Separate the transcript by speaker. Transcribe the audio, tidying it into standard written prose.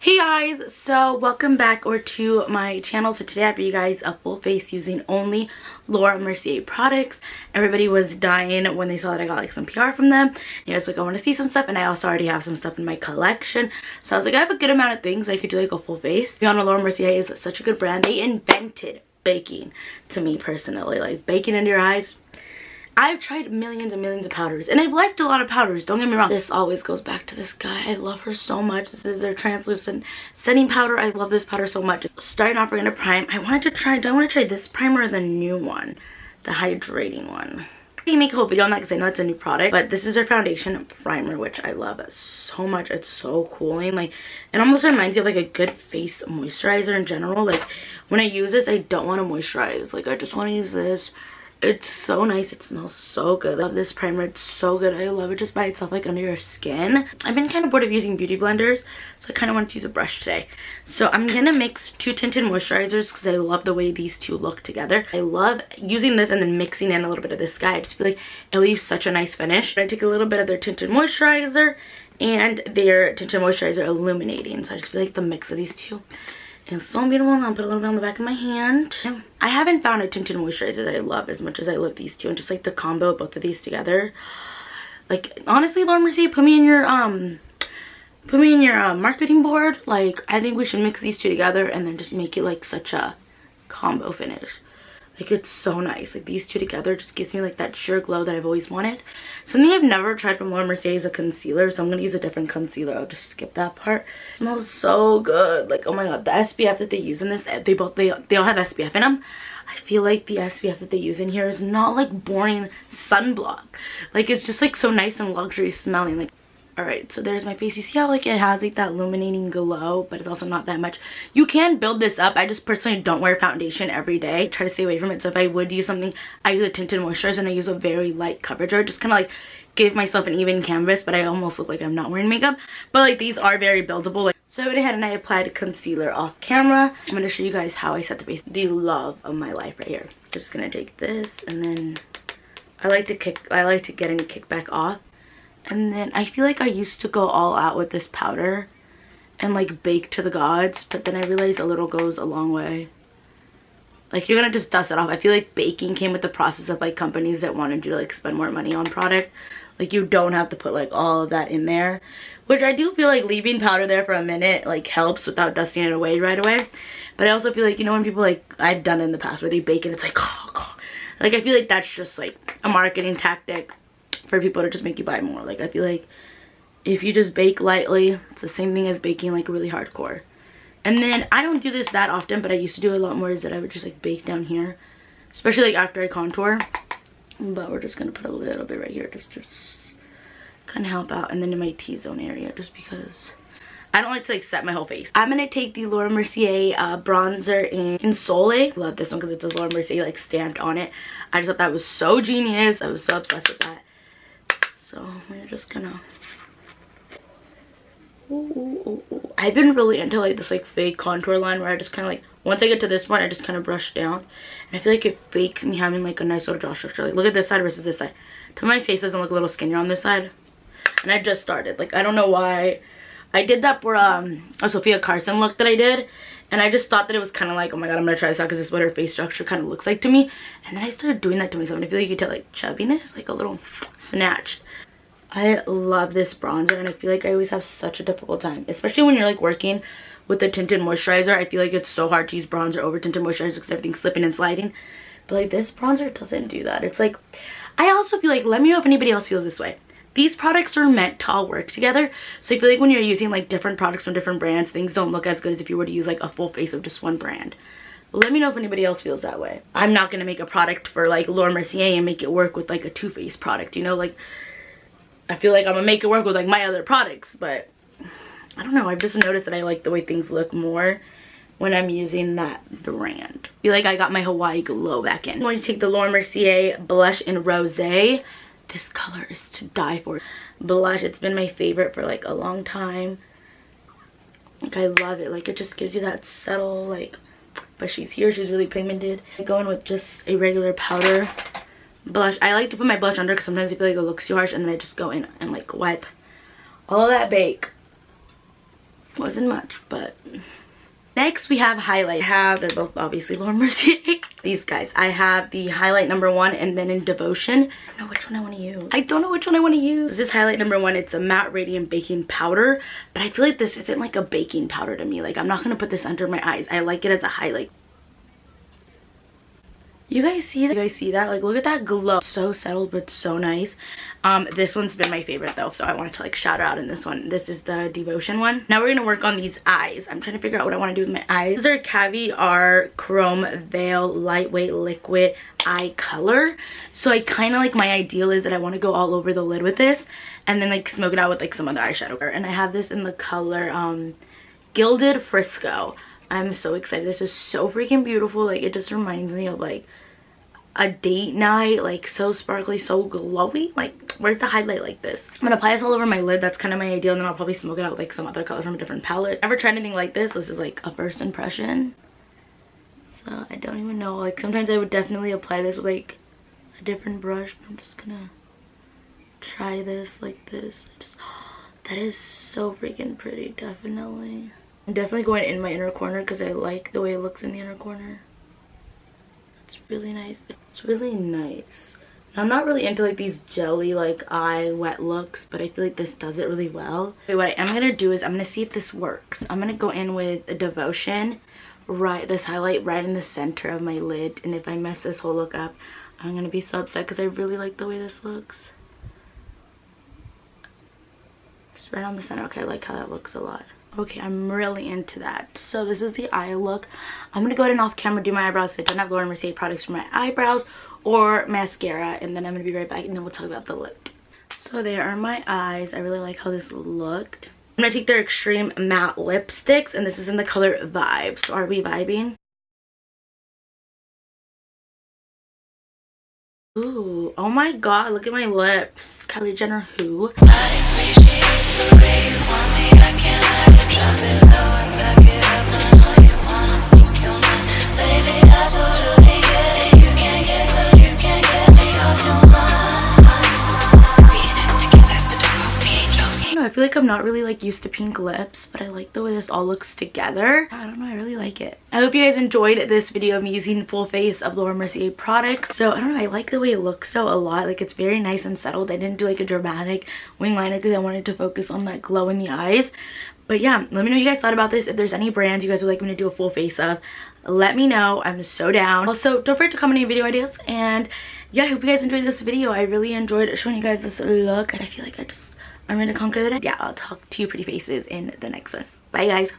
Speaker 1: Hey guys, so welcome back to my channel. So today I have you guys a full face using only Laura Mercier products. Everybody was dying when they saw that I got like some PR from them. You know, so like I want to see some stuff, and I also already have some stuff in my collection. So I was like, I have a good amount of things I could do like a full face. To be honest, Laura Mercier is such a good brand. They invented baking to me personally, like baking under your eyes. I've tried millions and millions of powders, and I've liked a lot of powders, don't get me wrong. This always goes back to this guy. I love her so much. This is their translucent setting powder. I love this powder so much. Starting off, we're gonna prime. Do I want to try this primer or the new one? The hydrating one. I can make a whole video on that because I know it's a new product, but this is their foundation primer, which I love so much. It's so cooling. Like, it almost reminds you of like a good face moisturizer in general. Like, when I use this, I don't want to moisturize. Like, I just want to use this. It's so nice. It smells so good. I love this primer. It's so good. I love it just by itself, like under your skin. I've been kind of bored of using beauty blenders, so I kind of wanted to use a brush today. So I'm gonna mix two tinted moisturizers because I love the way these two look together. I love using this and then mixing in a little bit of this guy. I just feel like it leaves such a nice finish. I take a little bit of their tinted moisturizer and their tinted moisturizer illuminating. So I just feel like the mix of these two is so beautiful. I'll put a little bit on the back of my hand. I haven't found a tinted moisturizer that I love as much as I love these two, and just like the combo of both of these together. Like, honestly, Laura Mercier, put me in your marketing board. Like, I think we should mix these two together and then just make it like such a combo finish. Like, it's so nice. Like, these two together just gives me like that sheer glow that I've always wanted. Something I've never tried from Laura Mercier is a concealer, so I'm gonna use a different concealer. I'll just skip that part. It smells so good. Like, oh my god, the SPF that they use in this, they all have SPF in them. I feel like the SPF that they use in here is not like boring sunblock. Like, it's just like so nice and luxury smelling. Like, alright, so there's my face. You see how like it has like that illuminating glow, but it's also not that much. You can build this up. I just personally don't wear foundation every day. I try to stay away from it. So if I would use something, I use a tinted moisturizer and I use a very light coverage, or just kind of like give myself an even canvas, but I almost look like I'm not wearing makeup. But like, these are very buildable. Like, so I went ahead and I applied concealer off camera. I'm going to show you guys how I set the face. The love of my life right here. Just gonna take this, and then I like to get any kickback off. And then I feel like I used to go all out with this powder and like bake to the gods, but then I realized a little goes a long way. Like, you're gonna just dust it off. I feel like baking came with the process of like companies that wanted you to like spend more money on product. Like, you don't have to put like all of that in there, which I do feel like leaving powder there for a minute like helps without dusting it away right away. But I also feel like, you know, when people like, I've done it in the past where they bake and it's like, oh. Like, I feel like that's just like a marketing tactic for people to just make you buy more. Like, I feel like if you just bake lightly, it's the same thing as baking like really hardcore. And then I don't do this that often, but I used to do a lot more, is that I would just like bake down here, especially like after I contour. But we're just gonna put a little bit right here just to kind of help out, and then in my T-zone area, just because I don't like to like set my whole face. I'm gonna take the Laura Mercier bronzer in Soleil. Love this one because it says Laura Mercier like stamped on it. I just thought that was so genius. I was so obsessed with that. So we're just gonna, ooh. I've been really into like this like fake contour line where I just kind of like, once I get to this point, I just kind of brush down, and I feel like it fakes me having like a nice little jaw structure. Like, look at this side versus this side. To my face doesn't look a little skinnier on this side, and I just started. Like, I don't know why I did that for a Sophia Carson look that I did, and I just thought that it was kind of like, oh my god, I'm gonna try this out because this is what her face structure kind of looks like to me. And then I started doing that to myself, and I feel like you tell like chubbiness, like a little snatched. I love this bronzer, and I feel like I always have such a difficult time, especially when you're like working with the tinted moisturizer. I feel like it's so hard to use bronzer over tinted moisturizer because everything's slipping and sliding. But like, this bronzer doesn't do that. It's like, I also feel like, let me know if anybody else feels this way. These products are meant to all work together. So I feel like when you're using like different products from different brands, things don't look as good as if you were to use like a full face of just one brand. But let me know if anybody else feels that way. I'm not gonna make a product for like Laura Mercier and make it work with like a Too Faced product, you know? Like, I feel like I'm gonna make it work with like my other products, but I don't know. I've just noticed that I like the way things look more when I'm using that brand. I feel like I got my Hawaii glow back in. I'm going to take the Laura Mercier blush in Rosé. This color is to die for. Blush, it's been my favorite for like a long time. Like, I love it. Like, it just gives you that subtle like, but she's here, she's really pigmented. I go in with just a regular powder blush. I like to put my blush under because sometimes I feel like it looks too harsh, and then I just go in and like wipe all of that bake Wasn't much, but next we have highlight. They're both obviously Laura Mercier. These guys, I have the highlight number 1 and then in Devotion. I don't know which one I want to use. I don't know which one I want to use. This is highlight number 1. It's a matte radiant baking powder, but I feel like this isn't like a baking powder to me. Like, I'm not gonna put this under my eyes. I like it as a highlight. You guys see that? You guys see that? Like, look at that glow. So settled, but so nice. This one's been my favorite though, so I wanted to like shout out in this one. This is the Devotion one. Now we're gonna work on these eyes. I'm trying to figure out what I want to do with my eyes. This is their Caviar Chrome Veil Lightweight Liquid Eye Color. So I kind of like, my ideal is that I want to go all over the lid with this and then like smoke it out with like some other eyeshadow. And I have this in the color Gilded Frisco. I'm so excited. This is so freaking beautiful. Like, it just reminds me of like a date night, like so sparkly, so glowy. Like, where's the highlight like this? I'm gonna apply this all over my lid. That's kind of my ideal, and then I'll probably smoke it out with like some other color from a different palette. Never tried anything like this. This is like a first impression, so I don't even know. Like, sometimes I would definitely apply this with like a different brush, but I'm just gonna try this like this. That is so freaking pretty. Definitely, I'm definitely going in my inner corner because I like the way it looks in the inner corner. It's really nice. It's really nice. I'm not really into like these jelly like eye wet looks, but I feel like this does it really well. Okay, what I am gonna do is I'm gonna see if this works. I'm gonna go in with a Devotion, this highlight right in the center of my lid, and if I mess this whole look up, I'm gonna be so upset because I really like the way this looks. Just right on the center. Okay, I like how that looks a lot. Okay, I'm really into that. So this is the eye look. I'm gonna go ahead and off camera do my eyebrows. I don't have Laura Mercier products for my eyebrows or mascara, and then I'm gonna be right back and then we'll talk about the lip. So there are my eyes. I really like how this looked. I'm gonna take their Extreme Matte Lipsticks, and this is in the color Vibe. So are we vibing? Ooh, oh my god, look at my lips. Kylie Jenner who? I feel like I'm not really like used to pink lips, but I like the way this all looks together. I don't know, I really like it. I hope you guys enjoyed this video of me using full face of Laura Mercier products. So I don't know, I like the way it looks though a lot. Like, it's very nice and settled. I didn't do like a dramatic wing liner because I wanted to focus on that glow in the eyes. But yeah, let me know what you guys thought about this. If there's any brands you guys would like me to do a full face of, let me know. I'm so down. Also, don't forget to comment any video ideas. And yeah, I hope you guys enjoyed this video. I really enjoyed showing you guys this look. And I feel like I'm ready to conquer the day. Yeah, I'll talk to you pretty faces in the next one. Bye guys.